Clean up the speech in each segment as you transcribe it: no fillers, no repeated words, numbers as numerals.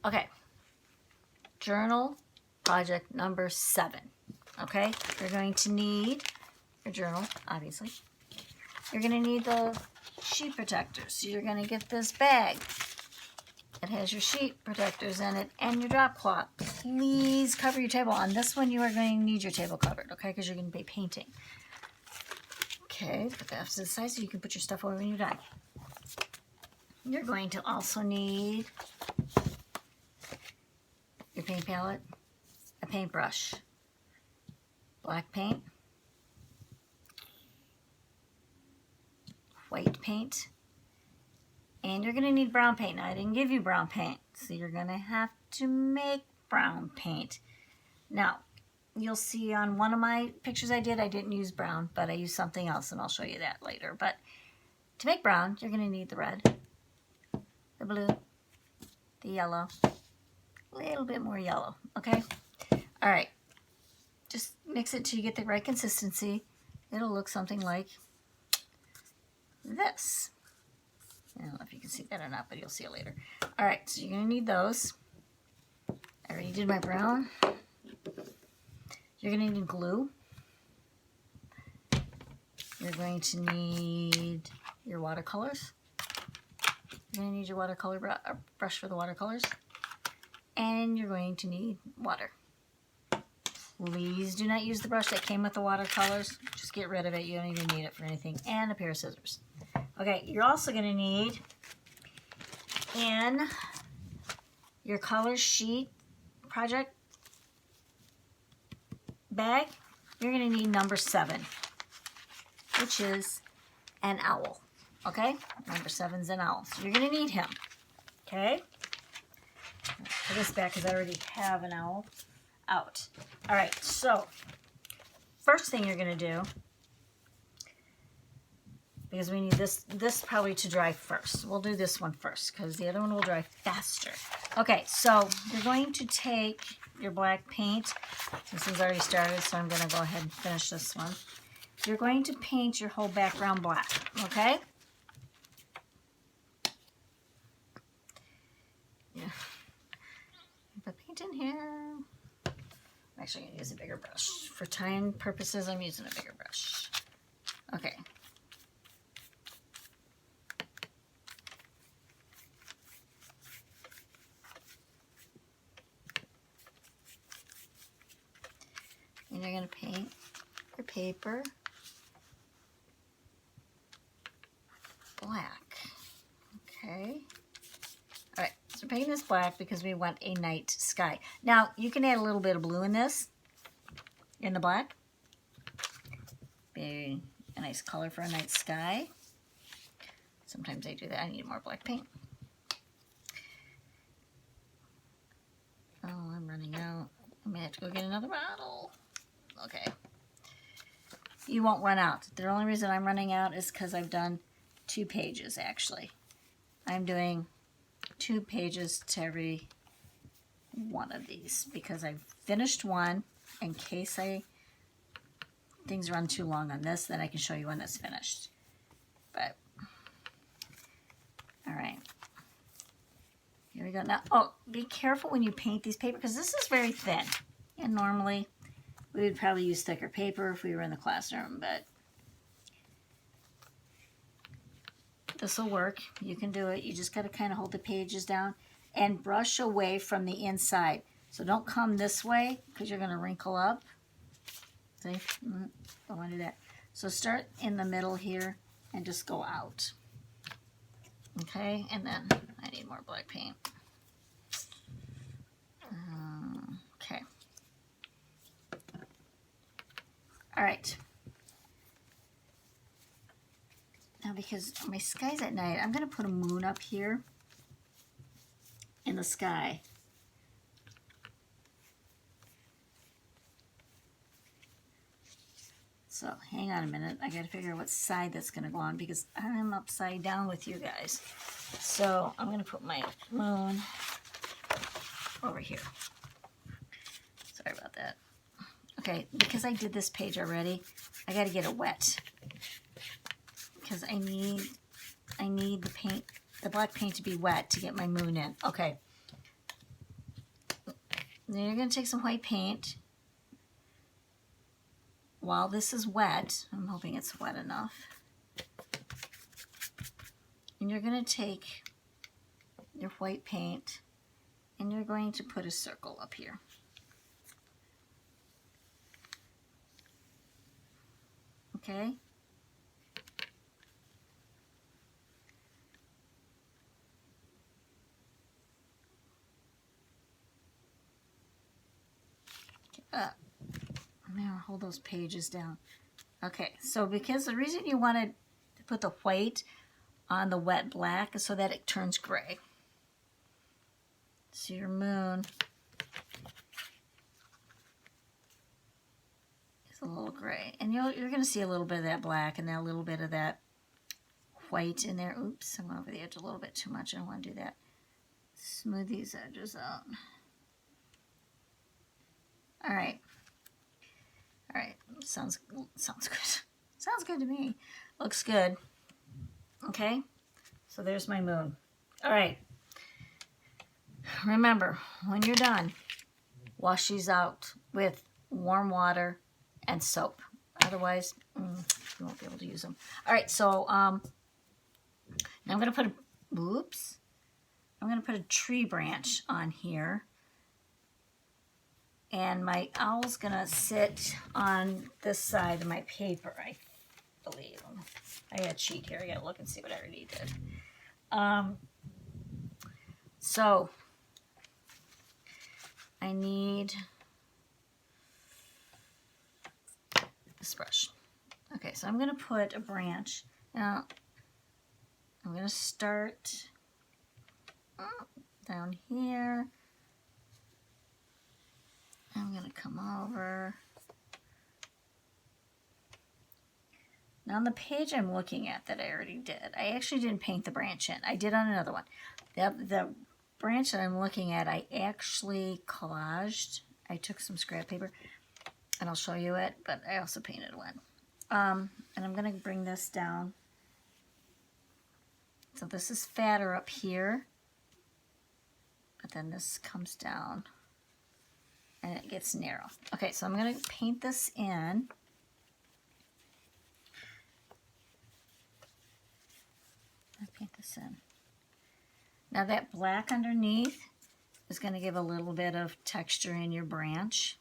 Okay, journal project number 7. Okay, you're going to need your journal, obviously. You're going to need the sheet protectors. So you're going to get this bag. It has your sheet protectors in it and your drop cloth. Please cover your table. On this one, you are going to need your table covered, okay, because you're going to be painting. Okay, put that off to the side so you can put your stuff away when you're done. You're going to also need your paint palette, a paintbrush, black paint, white paint, and you're going to need brown paint. Now, I didn't give you brown paint, so you're going to have to make brown paint. Now, you'll see on one of my pictures I didn't use brown, but I used something else, and I'll show you that later. But to make brown, you're going to need the red, the blue, the yellow, a little bit more yellow, okay? All right, just mix it till you get the right consistency. It'll look something like this. I don't know if you can see that or not, but you'll see it later. All right, so you're going to need those. I already did my brown. You're going to need glue. You're going to need your watercolors. You're going to need your watercolor brush for the watercolors. And you're going to need water. Please do not use the brush that came with the watercolors. Just get rid of it. You don't even need it for anything. And a pair of scissors. Okay, you're also going to need, in your color sheet project bag, you're going to need number 7, which is an owl. Okay, number 7 is an owl. So you're going to need him. Okay, put this back because I already have an owl out. All right, so first thing you're going to do, because we need this probably to dry first. We'll do this one first because the other one will dry faster. Okay, so you're going to take your black paint. This is already started, so I'm going to go ahead and finish this one. You're going to paint your whole background black, okay? Yeah. Put paint in here. I'm actually going to use a bigger brush. For time purposes, I'm using a bigger brush. Okay. And you're going to paint your paper black. Okay. All right, so paint this black because we want a night sky. Now, you can add a little bit of blue in this, in the black. Be a nice color for a night sky. Sometimes I do that. I need more black paint. Oh, I'm running out. I may have to go get another bottle. Okay. You won't run out. The only reason I'm running out is because I've done 2 pages, actually. I'm doing 2 pages to every one of these because I've finished one in case things run too long on this, then I can show you when it's finished. But, all right. Here we go. Now, oh, be careful when you paint these paper because this is very thin. And normally, we would probably use thicker paper if we were in the classroom, but this will work. You can do it. You just got to kind of hold the pages down and brush away from the inside. So don't come this way because you're going to wrinkle up. See? Don't want to do that. So start in the middle here and just go out. Okay, and then I need more black paint. Okay. All right. Now, because my sky's at night, I'm going to put a moon up here in the sky. So, hang on a minute. I got to figure out what side that's going to go on because I'm upside down with you guys. So, I'm going to put my moon over here. Sorry about that. Okay, because I did this page already, I got to get it wet. Because I need the paint, the black paint to be wet to get my moon in. Okay. Then you're going to take some white paint. While this is wet, I'm hoping it's wet enough. And you're going to take your white paint and you're going to put a circle up here. Okay? Now hold those pages down. Okay, so because the reason you wanted to put the white on the wet black is so that it turns gray. So your moon is a little gray. And you're going to see a little bit of that black and then a little bit of that white in there. Oops, I went over the edge a little bit too much. I don't want to do that. Smooth these edges out. All right. All right, sounds good. Sounds good to me. Looks good. Okay, so there's my moon. All right. Remember, when you're done, wash these out with warm water and soap. Otherwise, you won't be able to use them. All right, so now I'm going to put a tree branch on here. And my owl's going to sit on this side of my paper, I believe. I got a sheet here. I got to look and see what I already did. So I need this brush. Okay, so I'm going to put a branch. Now, I'm going to start down here. I'm going to come over. Now on the page I'm looking at that I already did, I actually didn't paint the branch in. I did on another one. The branch that I'm looking at, I actually collaged. I took some scrap paper, and I'll show you it, but I also painted one. And I'm going to bring this down. So this is fatter up here, but then this comes down. And it gets narrow. Okay, so I'm going to paint this in. Paint this in. Now that black underneath is going to give a little bit of texture in your branch.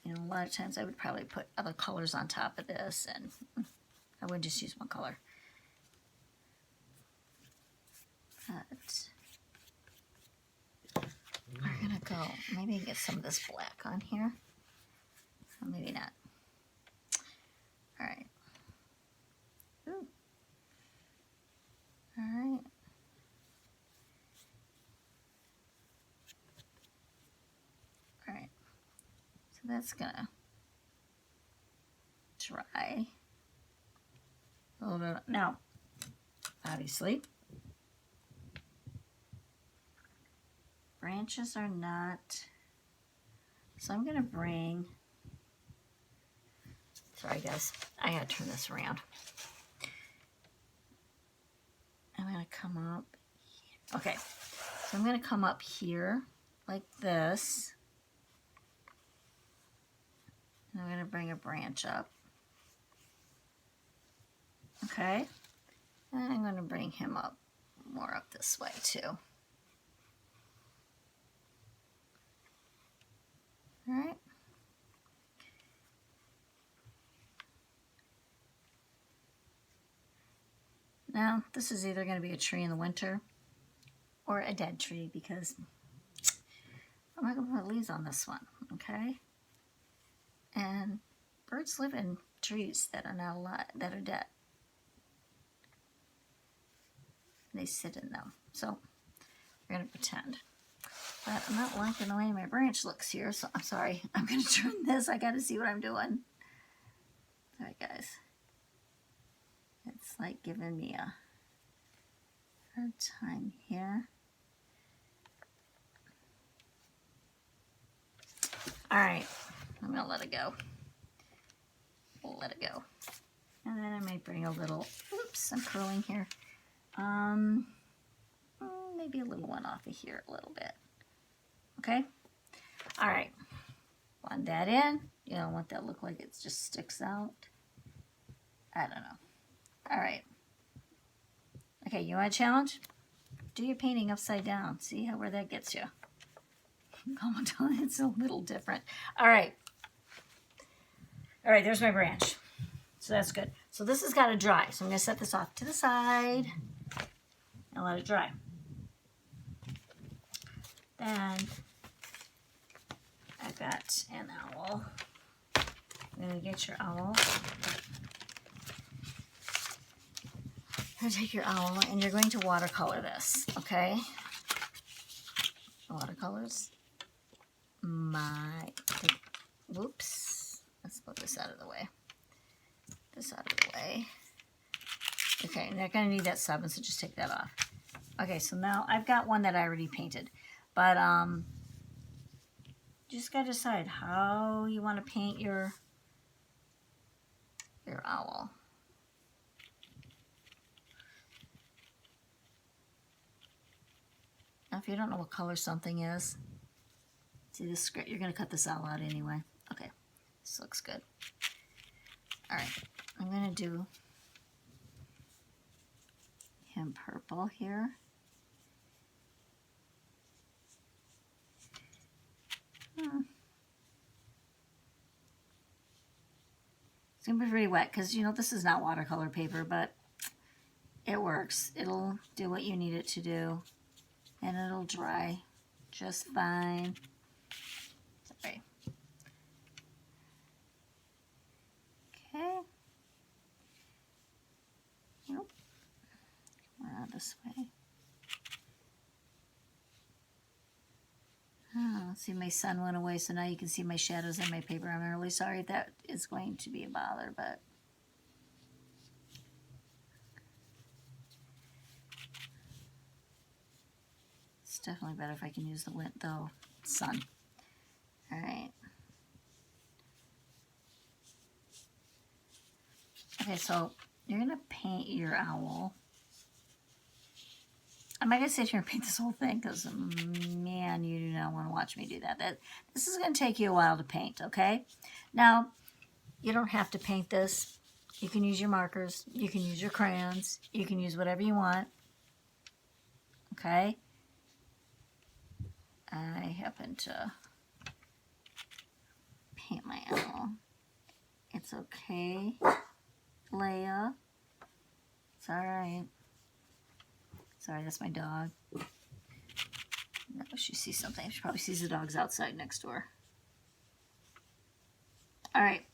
You know, a lot of times I would probably put other colors on top of this, and I would just use one color. But we're going to go, maybe get some of this black on here. Or maybe not. All right. Ooh. All right. All right. So that's going to dry a little bit. Now, obviously, branches are not, so I'm going to bring, sorry guys, I got to turn this around. I'm going to come up here. Okay, so I'm going to come up here like this. And I'm going to bring a branch up. Okay, and I'm going to bring him up more up this way too. All right. Now, this is either going to be a tree in the winter or a dead tree because I'm not going to put leaves on this one, okay? And birds live in trees that are not alive, that are dead. They sit in them. So, we're going to pretend. But I'm not liking the way my branch looks here, so I'm sorry. I'm going to turn this. I got to see what I'm doing. All right, guys. It's like giving me a hard time here. All right. I'm going to let it go. Let it go. And then I might bring a little, oops, I'm curling here. Maybe a little one off of here a little bit. Okay? All right. Blend that in. You don't want that to look like it just sticks out. I don't know. All right. Okay, you want a challenge? Do your painting upside down. See where that gets you. It's a little different. All right. All right, there's my branch. So that's good. So this has got to dry. So I'm going to set this off to the side and let it dry. Then I've got an owl. I'm going to get your owl. You're going to take your owl and you're going to watercolor this, okay? Watercolors. Whoops. Let's put this out of the way. This out of the way. Okay, and you're going to need that 7, so just take that off. Okay, so now I've got one that I already painted. But you just got to decide how you want to paint your owl. Now, if you don't know what color something is, see this script, you're going to cut this owl out anyway. Okay, this looks good. All right, I'm going to do him purple here. It's going to be pretty wet because, you know, this is not watercolor paper, but it works. It'll do what you need it to do, and it'll dry just fine. Sorry. Okay. Nope. Come around this way. Oh, see, my sun went away, so now you can see my shadows on my paper. I'm really sorry if that is going to be a bother, but it's definitely better if I can use the wind, though, sun. All right. Okay, so you're going to paint your owl. I'm not going to sit here and paint this whole thing because, man, you do not want to watch me do that. This is going to take you a while to paint, okay? Now, you don't have to paint this. You can use your markers. You can use your crayons. You can use whatever you want, okay? I happen to paint my owl. It's okay, Leia. It's all right. Sorry, that's my dog. No, she sees something. She probably sees the dogs outside next door. All right.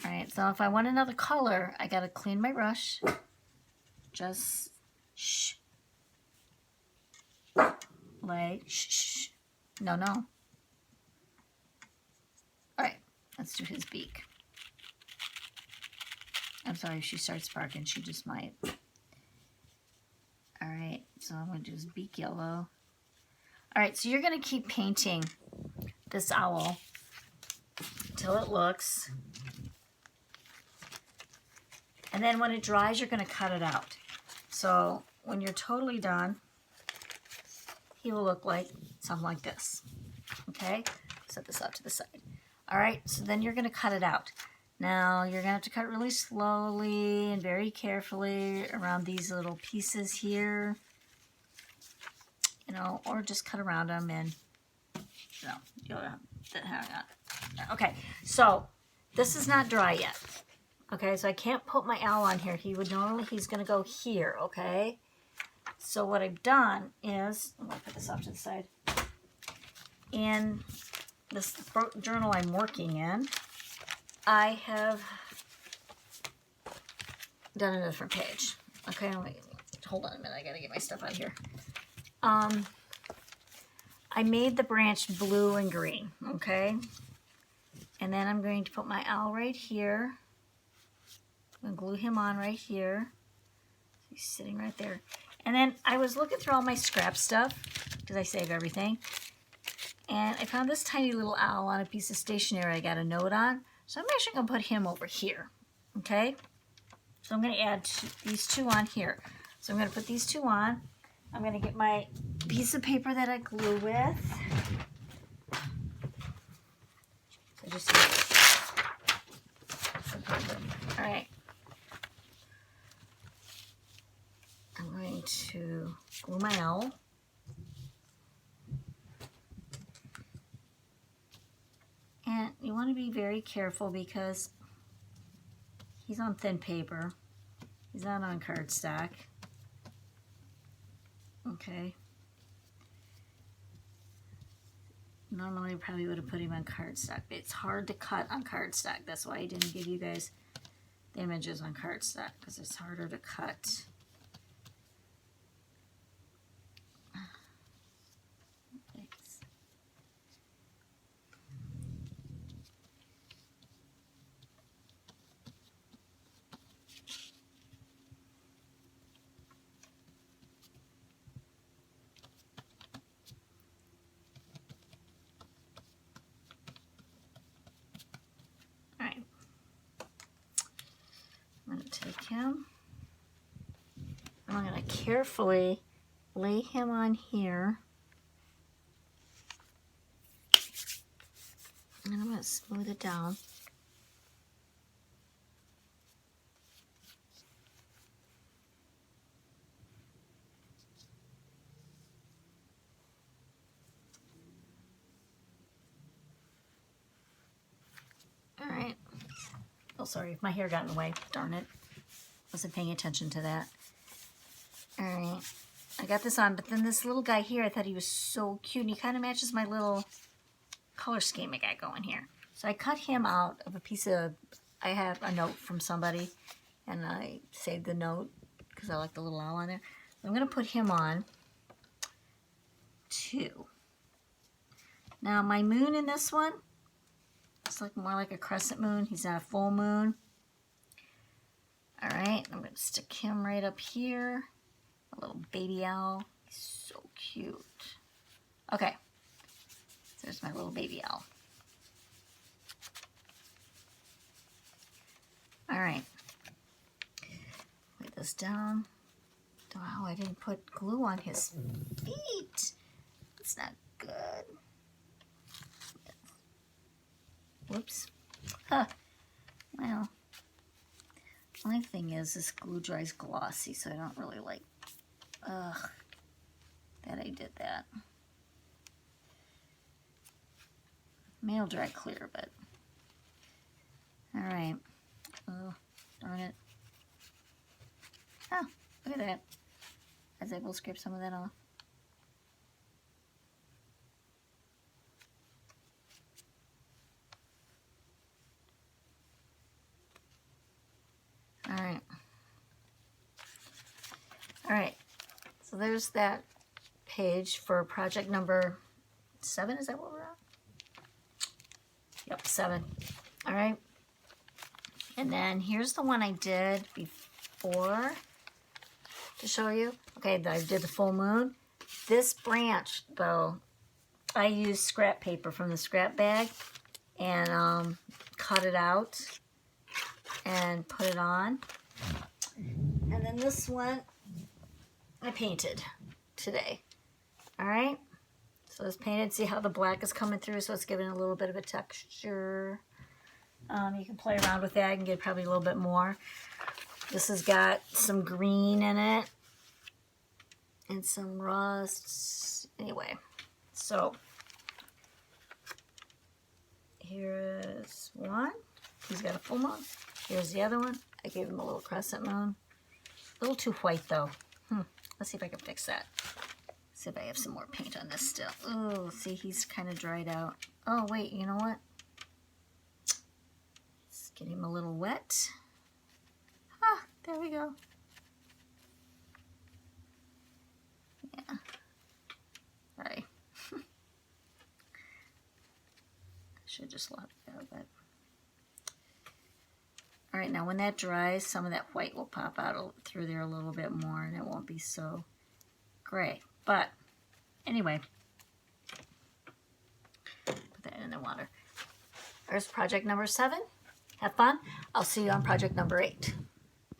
All right, so if I want another color, I got to clean my brush. Just shh. Like, shh. No. All right, let's do his beak. I'm sorry if she starts barking. She just might. All right, so I'm going to do his beak yellow. All right, so you're going to keep painting this owl until it looks. And then when it dries, you're going to cut it out. So when you're totally done, he will look like something like this. Okay, set this out to the side. All right, so then you're going to cut it out. Now you're going to have to cut really slowly and very carefully around these little pieces here, you know, or just cut around them and, you know, you'll have to hang on. Okay, so this is not dry yet. Okay, so I can't put my owl on here. He's going to go here, okay? So what I've done is, I'm going to put this off to the side. In this journal I'm working in, I have done a different page. Okay, hold on a minute. I got to get my stuff out of here. I made the branch blue and green, okay? And then I'm going to put my owl right here. I'm going to glue him on right here. He's sitting right there. And then I was looking through all my scrap stuff, because I save everything. And I found this tiny little owl on a piece of stationery I got a note on. So I'm actually going to put him over here, okay? So I'm going to add these two on here. So I'm going to put these two on. I'm going to get my piece of paper that I glue with. So just all right. I'm going to glue my owl. And you want to be very careful because he's on thin paper. He's not on cardstock. Okay. Normally I probably would have put him on cardstock, but it's hard to cut on cardstock. That's why I didn't give you guys the images on cardstock, because it's harder to cut. Thanks. All right. I'm going to take him. I'm going to carefully lay him on here. And I'm going to smooth it down. All right. Oh, sorry, my hair got in the way. Darn it. Wasn't paying attention to that. All right. I got this on, but then this little guy here, I thought he was so cute. And he kind of matches my little color scheme I got going here. So I cut him out of a piece of, I have a note from somebody, and I saved the note because I like the little owl on there. I'm going to put him on 2. Now my moon in this one, it's like more like a crescent moon. He's not a full moon. All right, I'm going to stick him right up here. A little baby owl. He's so cute. Okay, so there's my little baby owl. All right, lay this down. Wow, I didn't put glue on his feet. It's not good. Whoops. Huh. Well, my thing is this glue dries glossy, so I don't really like, that I did that. May dry clear, but, all right. Oh, darn it. Oh, look at that. I was able to scrape some of that off. All right, so there's that page for project number 7. Is that what we're on? Yep, 7. All right. And then here's the one I did before to show you. Okay, I did the full moon. This branch, though, I used scrap paper from the scrap bag and cut it out and put it on. And then this one I painted today. All right, so it's painted. See how the black is coming through, so it's giving it a little bit of a texture. You can play around with that and get probably a little bit more. This has got some green in it and some rust. Anyway, so here's one. He's got a full moon. Here's the other one. I gave him a little crescent moon. A little too white though. Let's see if I can fix that. See if I have some more paint on this still. Oh, see, he's kind of dried out. Oh, wait, you know what? Let's get him a little wet. Ah, there we go. Yeah. Sorry. I should just let it go, but. All right, now when that dries, some of that white will pop out through there a little bit more, and it won't be so gray. But anyway, put that in the water. There's project number 7. Have fun. I'll see you on project number 8.